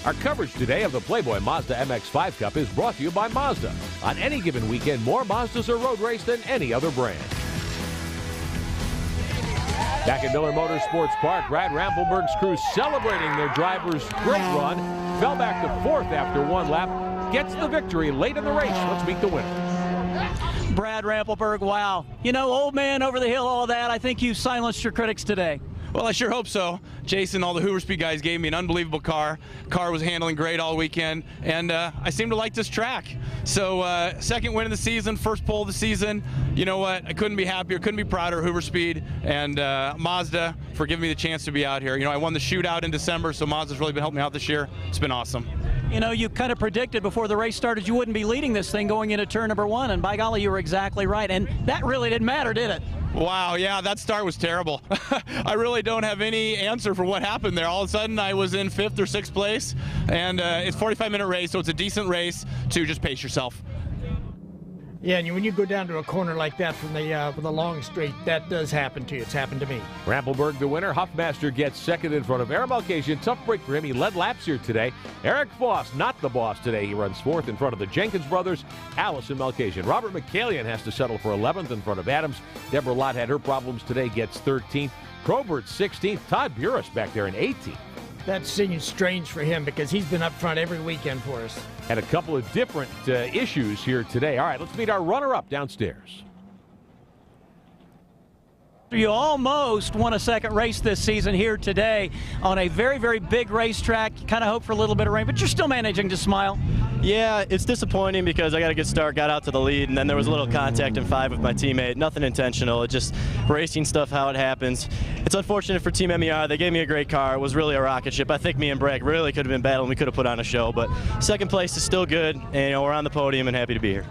Our coverage today of the Playboy Mazda MX-5 Cup is brought to you by Mazda. On any given weekend, more Mazdas are road raced than any other brand. Back at Miller Motorsports Park, Brad Rampelberg's crew celebrating their driver's great run. Fell back to fourth after one lap. Gets the victory late in the race. Let's meet the winner. Brad Rampelberg, wow. You know, old man over the hill, all that. I think you silenced your critics today. Well, I sure hope so. Jason, all the Hoover Speed guys gave me an unbelievable car. Car was handling great all weekend, and I seem to like this track. So second win of the season, first pole of the season. You know what? I couldn't be happier, couldn't be prouder of Hoover Speed and Mazda for giving me the chance to be out here. You know, I won the shootout in December, so Mazda's really been helping me out this year. It's been awesome. You know, you kind of predicted before the race started you wouldn't be leading this thing going into turn number one, and by golly, you were exactly right. And that really didn't matter, did it? Wow, yeah, that start was terrible. I really don't have any answer for what happened there. All of a sudden, I was in 5th or 6th place, and it's a 45-minute race, so it's a decent race to just pace yourself. Yeah, and when you go down to a corner like that from the long straight, that does happen to you. It's happened to me. Rampelberg the winner. Huffmaster gets second in front of Aaron Malkasian. Tough break for him. He led laps here today. Eric Foss, not the boss today. He runs fourth in front of the Jenkins brothers, Allison Malkasian. Robert McCallion has to settle for 11th in front of Adams. Deborah Lott had her problems today, gets 13th. Probert 16th. Todd Burris back there in 18th. That seems strange for him because he's been up front every weekend for us. Had a couple of different issues here today. All right, let's meet our runner-up downstairs. You almost won a second race this season here today on a very, very big racetrack. You kind of hope for a little bit of rain, but you're still managing to smile. Yeah, it's disappointing because I got a good start, got out to the lead, and then there was a little contact in 5 with my teammate. Nothing intentional. It's just racing stuff, how it happens. It's unfortunate for Team MER. They gave me a great car. It was really a rocket ship. I think me and Bragg really could have been battling. We could have put on a show, but second place is still good, and you know, we're on the podium and happy to be here.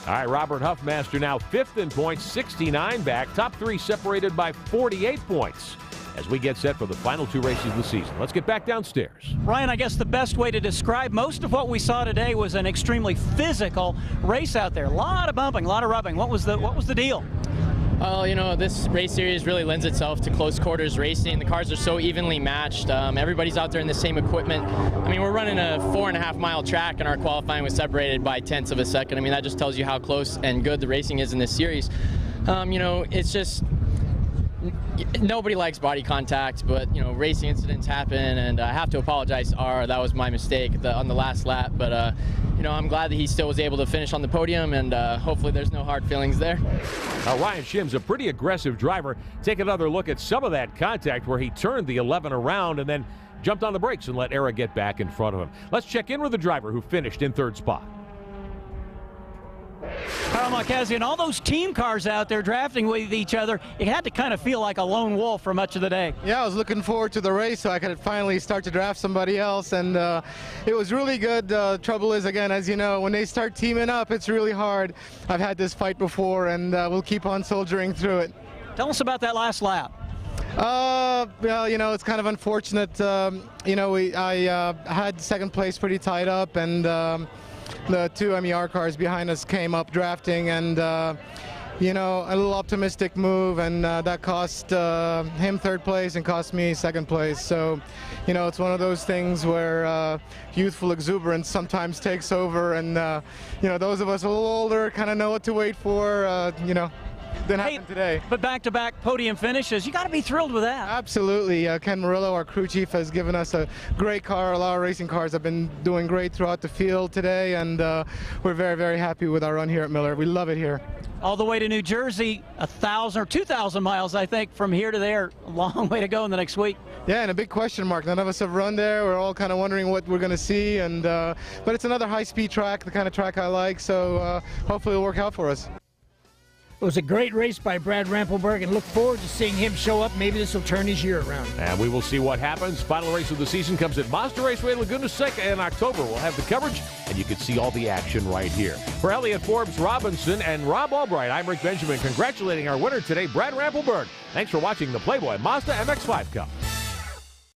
All right, Robert Huffmaster now 5th in points, 69 back. Top 3 separated by 48 points as we get set for the final 2 races of the season. Let's get back downstairs. Ryan, I guess the best way to describe most of what we saw today was an extremely physical race out there. A lot of bumping, a lot of rubbing. What was the deal? Well, you know, this race series really lends itself to close quarters racing. The cars are so evenly matched. Everybody's out there in the same equipment. I mean, we're running a 4.5-mile track, and our qualifying was separated by tenths of a second. I mean, that just tells you how close and good the racing is in this series. You know, it's just nobody likes body contact, but you know, racing incidents happen, and I have to apologize. That was my mistake on the last lap, but you know, I'm glad that he still was able to finish on the podium, and hopefully there's no hard feelings there. Now, Ryan Shim's a pretty aggressive driver. Take another look at some of that contact where he turned the 11 around and then jumped on the brakes and let Era get back in front of him. Let's check in with the driver who finished in 3rd spot. Carl Malkasian, all those team cars out there drafting with each other, it had to kind of feel like a lone wolf for much of the day. Yeah, I was looking forward to the race so I could finally start to draft somebody else, and it was really good. Trouble is, again, as you know, when they start teaming up, it's really hard. I've had this fight before, and we'll keep on soldiering through it. Tell us about that last lap. Well, you know, it's kind of unfortunate. You know, I had second place pretty tied up, and the 2 MER cars behind us came up drafting, and you know, a little optimistic move, and that cost him 3rd place and cost me 2nd place. So, you know, it's one of those things where youthful exuberance sometimes takes over, and you know, those of us a little older kind of know what to wait for. You know, didn't happen today. But back-to-back podium finishes, you got to be thrilled with that. Absolutely. Ken Murillo, our crew chief, has given us a great car. A lot of racing cars have been doing great throughout the field today, and we're very, very happy with our run here at Miller. We love it here. All the way to New Jersey, 1,000 or 2,000 miles, I think, from here to there. A long way to go in the next week. Yeah, and a big question mark. None of us have run there. We're all kind of wondering what we're going to see, and but it's another high-speed track, the kind of track I like, so hopefully it'll work out for us. It was a great race by Brad Rampelberg, and look forward to seeing him show up. Maybe this will turn his year around. And we will see what happens. Final race of the season comes at Mazda Raceway Laguna Seca in October. We'll have the coverage, and you can see all the action right here. For Elliot Forbes Robinson and Rob Albright, I'm Rick Benjamin, congratulating our winner today, Brad Rampelberg. Thanks for watching the Playboy Mazda MX-5 Cup.